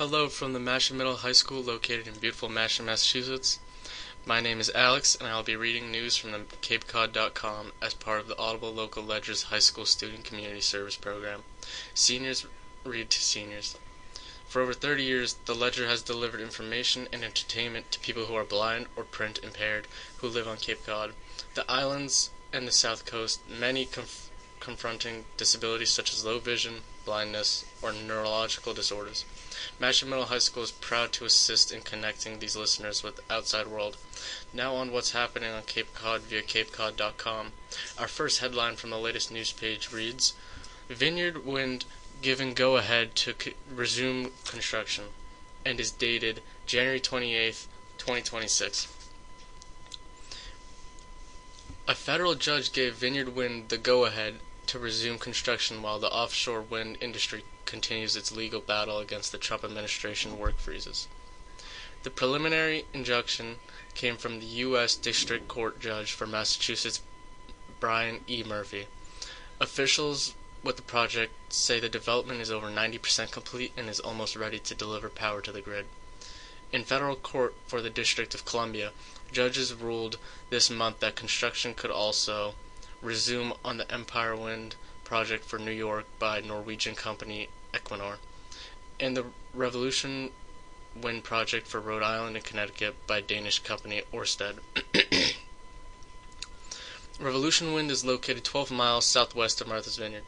Hello from the Masham Middle High School located in beautiful Masham, Massachusetts. My name is Alex and I'll be reading news from the CapeCod.com as part of the Audible Local Ledger's High School Student Community Service Program. Seniors read to seniors. For over 30 years, the Ledger has delivered information and entertainment to people who are blind or print impaired who live on Cape Cod, the islands, and the South Coast, many confronting disabilities such as low vision, blindness, or neurological disorders. Masham Middle High School is proud to assist in connecting these listeners with the outside world. Now on what's happening on Cape Cod via CapeCod.com. Our first headline from the latest news page reads, Vineyard Wind given go-ahead to resume construction, and is dated January 28, 2026. A federal judge gave Vineyard Wind the go-ahead to resume construction while the offshore wind industry continues its legal battle against the Trump administration work freezes. The preliminary injunction came from the U.S. District Court Judge for Massachusetts, Brian E. Murphy. Officials with the project say the development is over 90% complete and is almost ready to deliver power to the grid. In federal court for the District of Columbia, judges ruled this month that construction could also resume on the Empire Wind project for New York by Norwegian company Equinor, and the Revolution Wind project for Rhode Island and Connecticut by Danish company Ørsted. Revolution Wind is located 12 miles southwest of Martha's Vineyard.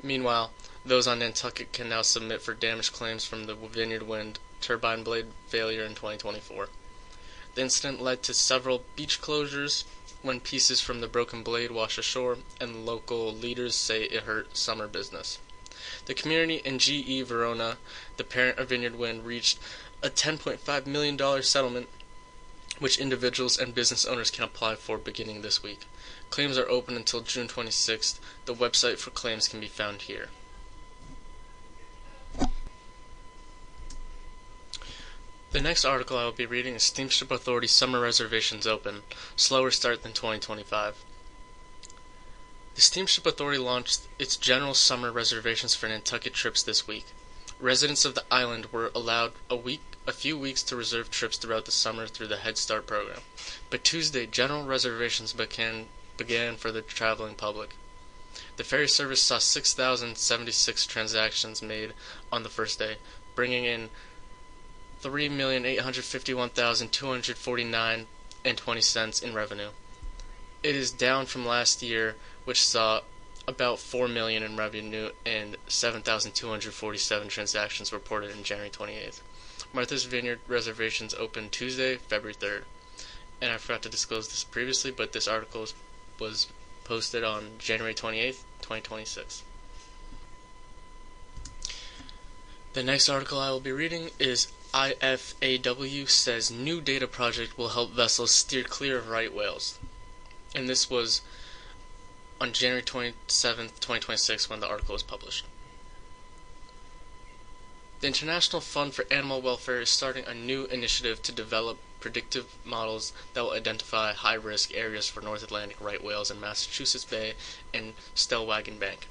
Meanwhile, those on Nantucket can now submit for damage claims from the Vineyard Wind turbine blade failure in 2024. The incident led to several beach closures when pieces from the broken blade washed ashore, and local leaders say it hurt summer business. The community and GE Verona, the parent of Vineyard Wind, reached a $10.5 million settlement, which individuals and business owners can apply for beginning this week. Claims are open until June 26th. The website for claims can be found here. The next article I will be reading is Steamship Authority Summer Reservations Open, Slower Start than 2025. The Steamship Authority launched its general summer reservations for Nantucket trips this week. Residents of the island were allowed a few weeks to reserve trips throughout the summer through the Head Start program, but Tuesday general reservations began for the traveling public. The ferry service saw 6,076 transactions made on the first day, bringing in $3,851,249.20 in revenue. It is down from last year, which saw about $4 million in revenue and 7,247 transactions reported in January 28th. Martha's Vineyard reservations opened Tuesday, February 3rd. And I forgot to disclose this previously, but this article was posted on January 28th, 2026. The next article I will be reading is IFAW says new data project will help vessels steer clear of right whales. And this was on January 27th, 2026 when the article was published. The International Fund for Animal Welfare is starting a new initiative to develop predictive models that will identify high-risk areas for North Atlantic right whales in Massachusetts Bay and Stellwagen Bank.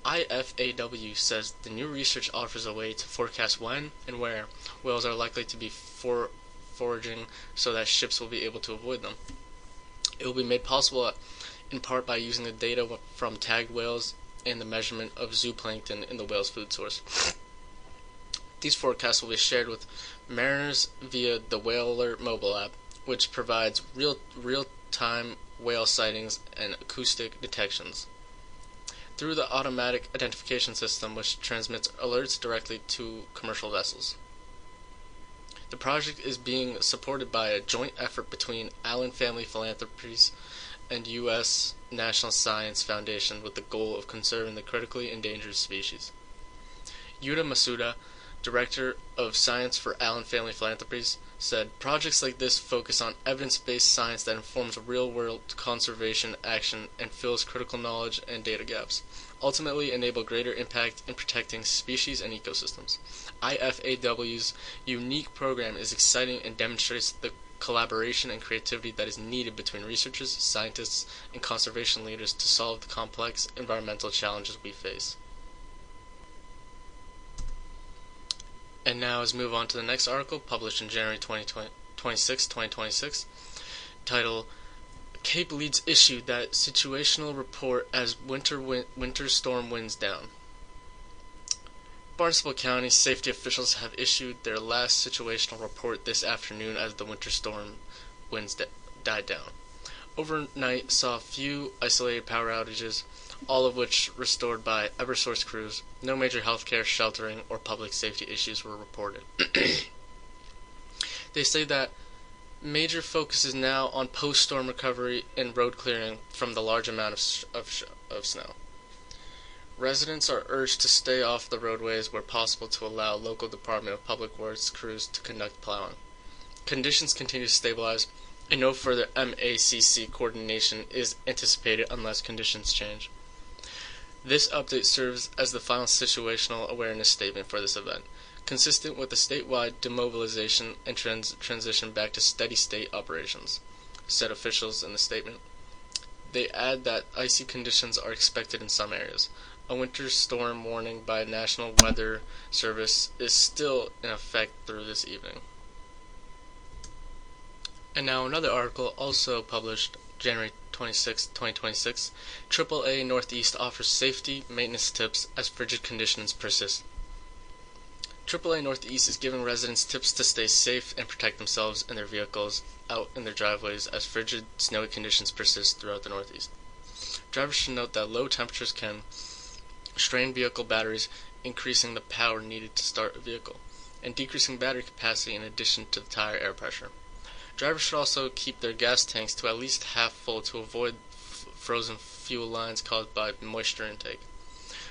IFAW says the new research offers a way to forecast when and where whales are likely to be foraging so that ships will be able to avoid them. It will be made possible in part by using the data from tagged whales and the measurement of zooplankton in the whale's food source. These forecasts will be shared with mariners via the Whale Alert mobile app, which provides real-time whale sightings and acoustic detections through the automatic identification system, which transmits alerts directly to commercial vessels. The project is being supported by a joint effort between Allen Family Philanthropies and U.S. National Science Foundation with the goal of conserving the critically endangered species. Yuta Masuda, Director of Science for Allen Family Philanthropies, said, projects like this focus on evidence-based science that informs real-world conservation action and fills critical knowledge and data gaps, ultimately enable greater impact in protecting species and ecosystems. IFAW's unique program is exciting and demonstrates the collaboration and creativity that is needed between researchers, scientists, and conservation leaders to solve the complex environmental challenges we face. And now let's move on to the next article, published in January 2026, title, Cape leads issue that situational report as winter storm winds down. Barnstable County safety officials have issued their last situational report this afternoon as the winter storm winds died down. Overnight saw a few isolated power outages, all of which restored by Eversource crews. No major healthcare, sheltering, or public safety issues were reported. They say that major focus is now on post-storm recovery and road clearing from the large amount of snow. Residents are urged to stay off the roadways where possible to allow local Department of Public Works crews to conduct plowing. Conditions continue to stabilize, and no further MACC coordination is anticipated unless conditions change. This update serves as the final situational awareness statement for this event, consistent with the statewide demobilization and transition back to steady-state operations, said officials in the statement. They add that icy conditions are expected in some areas. A winter storm warning by National Weather Service is still in effect through this evening. And now another article, also published January 26, 2026, AAA Northeast offers safety maintenance tips as frigid conditions persist. AAA Northeast is giving residents tips to stay safe and protect themselves and their vehicles out in their driveways as frigid, snowy conditions persist throughout the Northeast. Drivers should note that low temperatures can strain vehicle batteries, increasing the power needed to start a vehicle, and decreasing battery capacity in addition to the tire air pressure. Drivers should also keep their gas tanks to at least half full to avoid frozen fuel lines caused by moisture intake.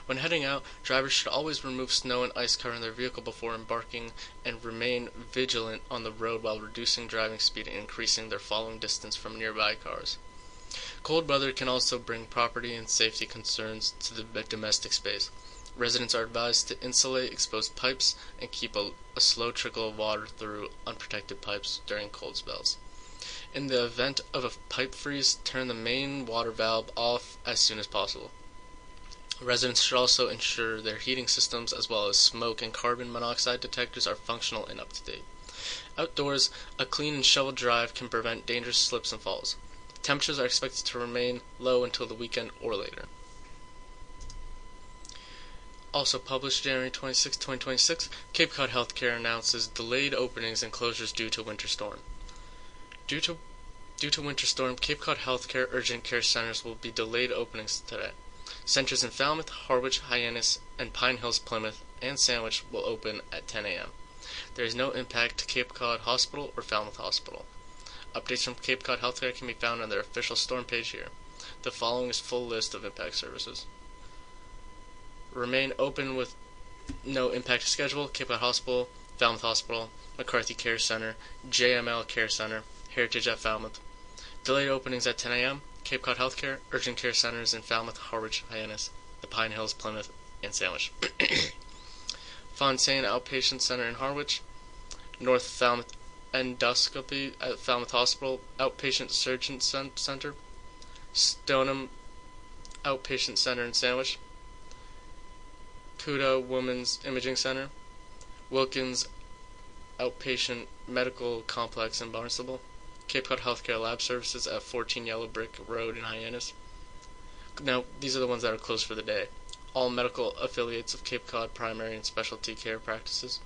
When heading out, drivers should always remove snow and ice covering their vehicle before embarking and remain vigilant on the road while reducing driving speed and increasing their following distance from nearby cars. Cold weather can also bring property and safety concerns to the domestic space. Residents are advised to insulate exposed pipes and keep a slow trickle of water through unprotected pipes during cold spells. In the event of a pipe freeze, turn the main water valve off as soon as possible. Residents should also ensure their heating systems as well as smoke and carbon monoxide detectors are functional and up to date. Outdoors, a clean and shoveled drive can prevent dangerous slips and falls. Temperatures are expected to remain low until the weekend or later. Also published January 26, 2026, Cape Cod Healthcare announces delayed openings and closures due to winter storm. Due to winter storm, Cape Cod Healthcare urgent care centers will be delayed openings today. Centers in Falmouth, Harwich, Hyannis, and Pine Hills, Plymouth, and Sandwich will open at 10 a.m. There is no impact to Cape Cod Hospital or Falmouth Hospital. Updates from Cape Cod Healthcare can be found on their official storm page here. The following is full list of impact services. Remain open with no impact to schedule: Cape Cod Hospital, Falmouth Hospital, McCarthy Care Center, JML Care Center, Heritage at Falmouth. Delayed openings at 10 a.m. Cape Cod Healthcare, urgent care centers in Falmouth, Harwich, Hyannis, the Pine Hills, Plymouth, and Sandwich. Fontaine Outpatient Center in Harwich, North Falmouth Endoscopy at Falmouth Hospital, Outpatient Surgeon Center, Stoneham Outpatient Center in Sandwich, Cuda Women's Imaging Center, Wilkins Outpatient Medical Complex in Barnstable, Cape Cod Healthcare Lab Services at 14 Yellow Brick Road in Hyannis. Now, these are the ones that are closed for the day. All medical affiliates of Cape Cod Primary and Specialty Care Practices,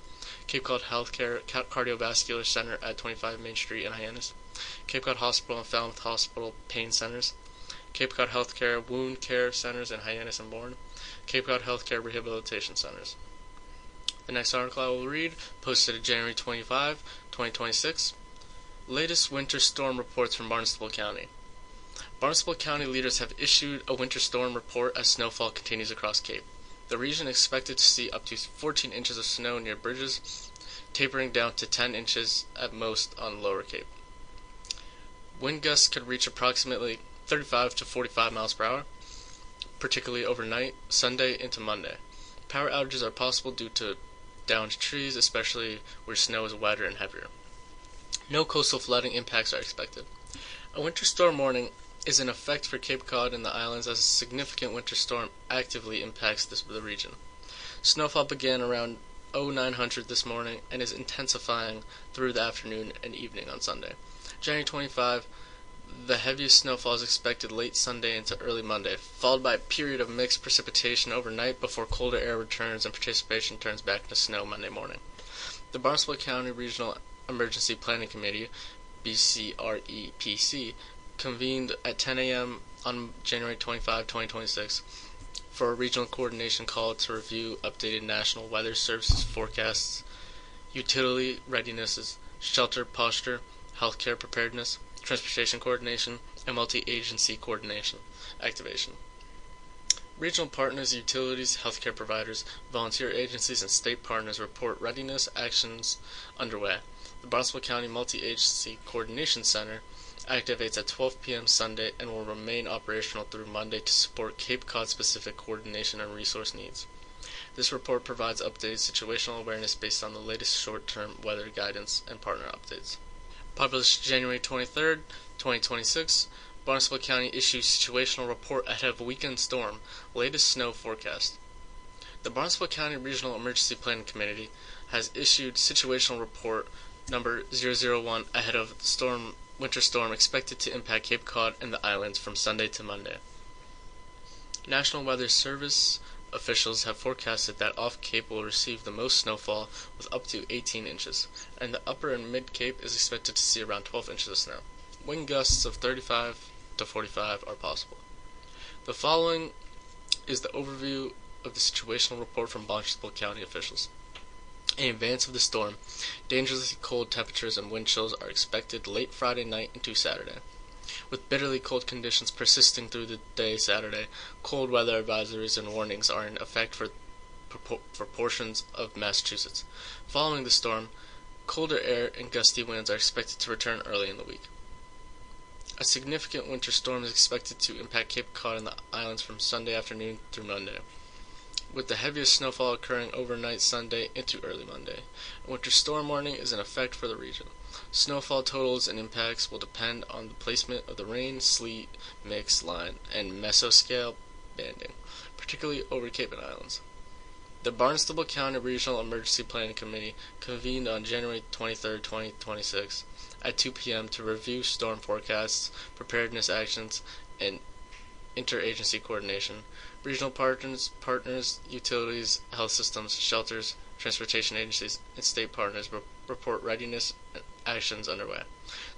Cape Cod Healthcare Cardiovascular Center at 25 Main Street in Hyannis, Cape Cod Hospital and Falmouth Hospital Pain Centers, Cape Cod Healthcare Wound Care Centers in Hyannis and Bourne, Cape Cod Healthcare Rehabilitation Centers. The next article I will read, posted January 25, 2026. Latest winter storm reports from Barnstable County. Barnstable County leaders have issued a winter storm report as snowfall continues across Cape. The region is expected to see up to 14 inches of snow near bridges, tapering down to 10 inches at most on Lower Cape. Wind gusts could reach approximately 35 to 45 miles per hour, particularly overnight, Sunday into Monday. Power outages are possible due to downed trees, especially where snow is wetter and heavier. No coastal flooding impacts are expected. A winter storm warning is in effect for Cape Cod and the islands as a significant winter storm actively impacts the region. Snowfall began around 0900 this morning and is intensifying through the afternoon and evening on Sunday. January 25, the heaviest snowfall is expected late Sunday into early Monday, followed by a period of mixed precipitation overnight before colder air returns and precipitation turns back into snow Monday morning. The Barnstable County Regional Emergency Planning Committee, BCREPC, convened at 10 a.m. on January 25, 2026 for a regional coordination call to review updated National Weather Services forecasts, utility readinesses, shelter posture, healthcare preparedness, transportation coordination, and multi-agency coordination activation. Regional partners, utilities, healthcare providers, volunteer agencies, and state partners report readiness actions underway. The Barnstable County Multi-Agency Coordination Center activates at 12 p.m. Sunday and will remain operational through Monday to support Cape Cod-specific coordination and resource needs. This report provides updated situational awareness based on the latest short-term weather guidance and partner updates. Published January 23, 2026, Barnstable County issues situational report ahead of weekend storm, latest snow forecast. The Barnstable County Regional Emergency Planning Committee has issued situational report number 001 ahead of the winter storm expected to impact Cape Cod and the islands from Sunday to Monday. National Weather Service officials have forecasted that off Cape will receive the most snowfall with up to 18 inches, and the upper and mid Cape is expected to see around 12 inches of snow. Wind gusts of 35 to 45 are possible. The following is the overview of the situational report from Barnstable County officials. In advance of the storm, dangerously cold temperatures and wind chills are expected late Friday night into Saturday. With bitterly cold conditions persisting through the day Saturday, cold weather advisories and warnings are in effect for portions of Massachusetts. Following the storm, colder air and gusty winds are expected to return early in the week. A significant winter storm is expected to impact Cape Cod and the islands from Sunday afternoon through Monday, with the heaviest snowfall occurring overnight Sunday into early Monday. A winter storm warning is in effect for the region. Snowfall totals and impacts will depend on the placement of the rain-sleet mix line and mesoscale banding, particularly over Cape and Islands. The Barnstable County Regional Emergency Planning Committee convened on January 23, 2026 at 2 p.m. to review storm forecasts, preparedness actions, and interagency coordination. Regional partners, utilities, health systems, shelters, transportation agencies, and state partners report readiness and actions underway.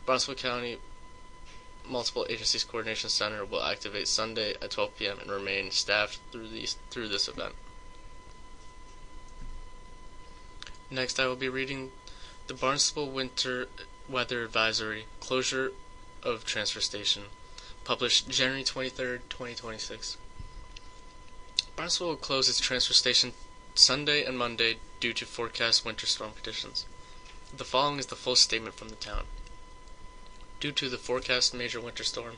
Barnstable County Multiple Agencies Coordination Center will activate Sunday at 12 p.m. and remain staffed through this event. Next, I will be reading the Barnstable Winter Weather Advisory, Closure of Transfer Station, published January 23, 2026. Barnstable will close its transfer station Sunday and Monday due to forecast winter storm conditions. The following is the full statement from the town. Due to the forecast major winter storm,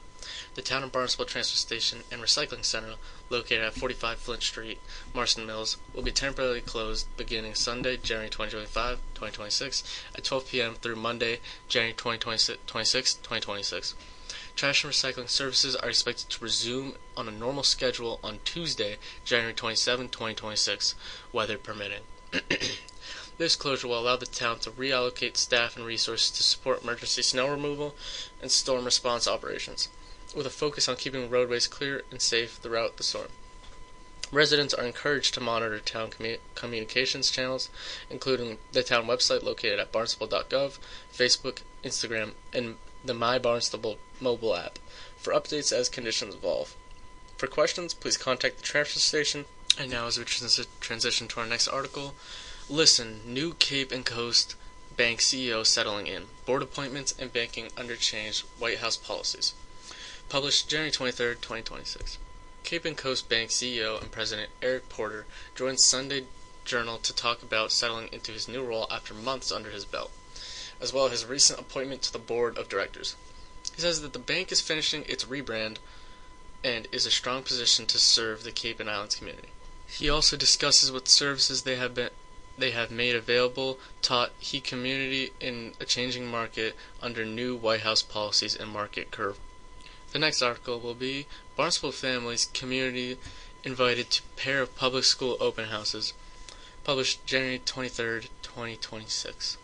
the town of Barnstable Transfer Station and Recycling Center, located at 45 Flint Street, Marston Mills, will be temporarily closed beginning Sunday, January 25, 2026, at 12 p.m. through Monday, January 2026. Trash and recycling services are expected to resume on a normal schedule on Tuesday, January 27, 2026, weather permitting. This closure will allow the town to reallocate staff and resources to support emergency snow removal and storm response operations, with a focus on keeping roadways clear and safe throughout the storm. Residents are encouraged to monitor town communications channels, including the town website located at barnstable.gov, Facebook, Instagram, and the My Barnstable mobile app for updates as conditions evolve. For questions, please contact the transfer station. And now, as we transition to our next article, listen, new Cape and Coast Bank CEO settling in, board appointments and banking under changed White House policies. Published January 23, 2026. Cape and Coast Bank CEO and President Eric Porter joined Sunday Journal to talk about settling into his new role after months under his belt, as well as his recent appointment to the board of directors. He says that the bank is finishing its rebrand and is in a strong position to serve the Cape and Islands community. He also discusses what services they have made available taught he community in a changing market under new White House policies and market curve. The next article will be Barnstable families community invited to pair of public school open houses. published January 23rd, 2026.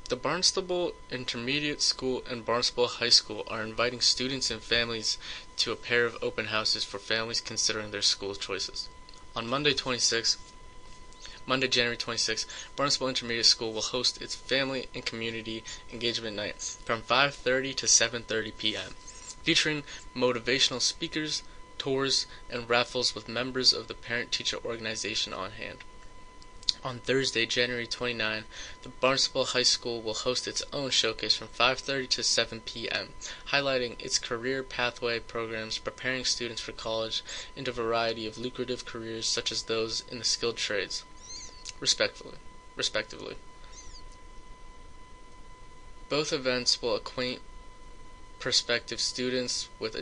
The Barnstable Intermediate School and Barnstable High School are inviting students and families to a pair of open houses for families considering their school choices. On Monday, January 26th, Barnstable Intermediate School will host its Family and Community Engagement Night from 5:30 to 7:30 p.m., featuring motivational speakers, tours, and raffles with members of the parent-teacher organization on hand. On Thursday, January 29, the Barnstable High School will host its own showcase from 5:30 to 7 p.m., highlighting its career pathway programs preparing students for college into a variety of lucrative careers such as those in the skilled trades, respectively. Both events will acquaint prospective students with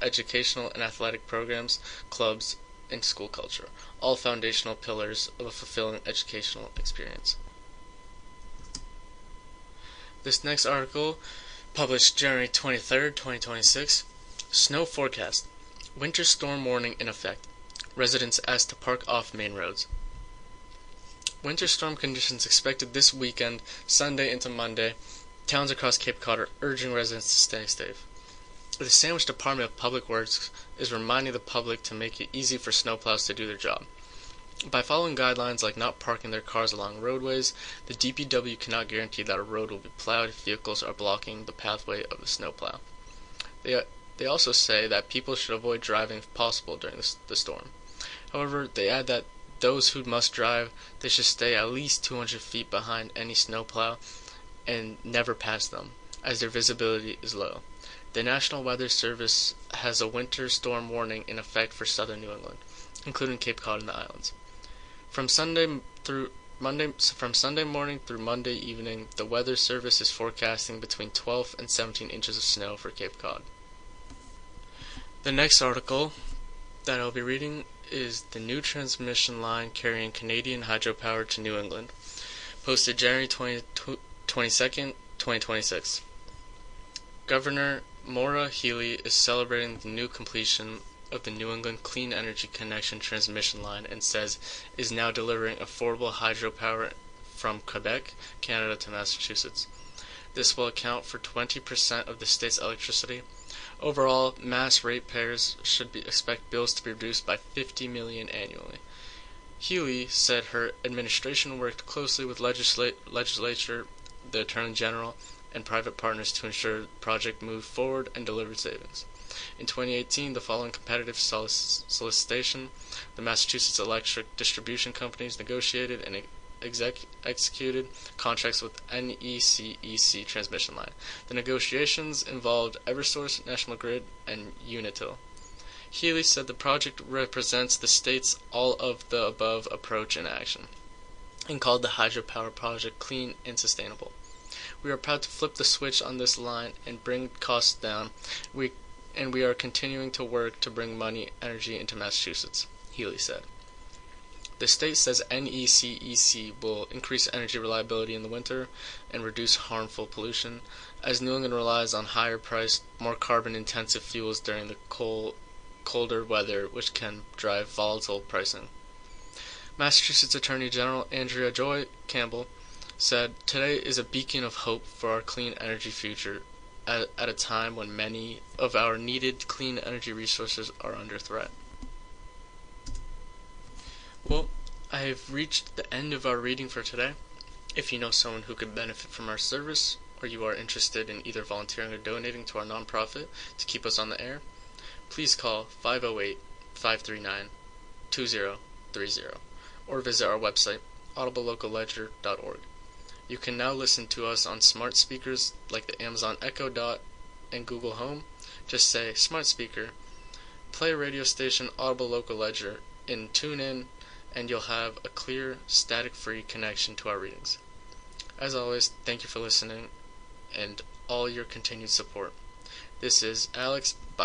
educational and athletic programs, clubs, and school culture, all foundational pillars of a fulfilling educational experience. This next article, published January 23rd, 2026, Snow Forecast. Winter storm warning in effect. Residents asked to park off main roads. Winter storm conditions expected this weekend, Sunday into Monday. Towns across Cape Cod are urging residents to stay safe. The Sandwich Department of Public Works is reminding the public to make it easy for snowplows to do their job. By following guidelines like not parking their cars along roadways, the DPW cannot guarantee that a road will be plowed if vehicles are blocking the pathway of the snowplow. They also say that people should avoid driving if possible during the storm. However, they add that those who must drive, they should stay at least 200 feet behind any snowplow and never pass them, as their visibility is low. The National Weather Service has a winter storm warning in effect for southern New England, including Cape Cod and the islands. From Sunday morning through Monday evening, the Weather Service is forecasting between 12 and 17 inches of snow for Cape Cod. The next article that I'll be reading is the new transmission line carrying Canadian hydropower to New England, posted January 22nd, 2026. Governor Maura Healey is celebrating the new completion of the New England Clean Energy Connection transmission line and says is now delivering affordable hydropower from Quebec, Canada to Massachusetts. This will account for 20% of the state's electricity. Overall, Mass ratepayers should expect bills to be reduced by $50 million annually. Healey said her administration worked closely with legislature, the Attorney General, and private partners to ensure the project moved forward and delivered savings. In 2018, the following competitive solicitation, the Massachusetts Electric Distribution Companies negotiated and executed contracts with NECEC transmission line. The negotiations involved Eversource, National Grid, and Unitil. Healey said the project represents the state's all-of-the-above approach in action, and called the hydropower project clean and sustainable. We are proud to flip the switch on this line and bring costs down. We are continuing to work to bring energy into Massachusetts, Healey said. The state says NECEC will increase energy reliability in the winter and reduce harmful pollution, as New England relies on higher-priced, more carbon-intensive fuels during the colder weather, which can drive volatile pricing. Massachusetts Attorney General Andrea Joy Campbell said, "Today is a beacon of hope for our clean energy future at a time when many of our needed clean energy resources are under threat." Well, I have reached the end of our reading for today. If you know someone who could benefit from our service, or you are interested in either volunteering or donating to our nonprofit to keep us on the air, please call 508-539-2030 or visit our website, audiblelocalledger.org. You can now listen to us on smart speakers like the Amazon Echo Dot and Google Home. Just say, "Smart Speaker, play radio station Audible Local Ledger," and tune in, and you'll have a clear, static-free connection to our readings. As always, thank you for listening and all your continued support. This is Alex. Bye.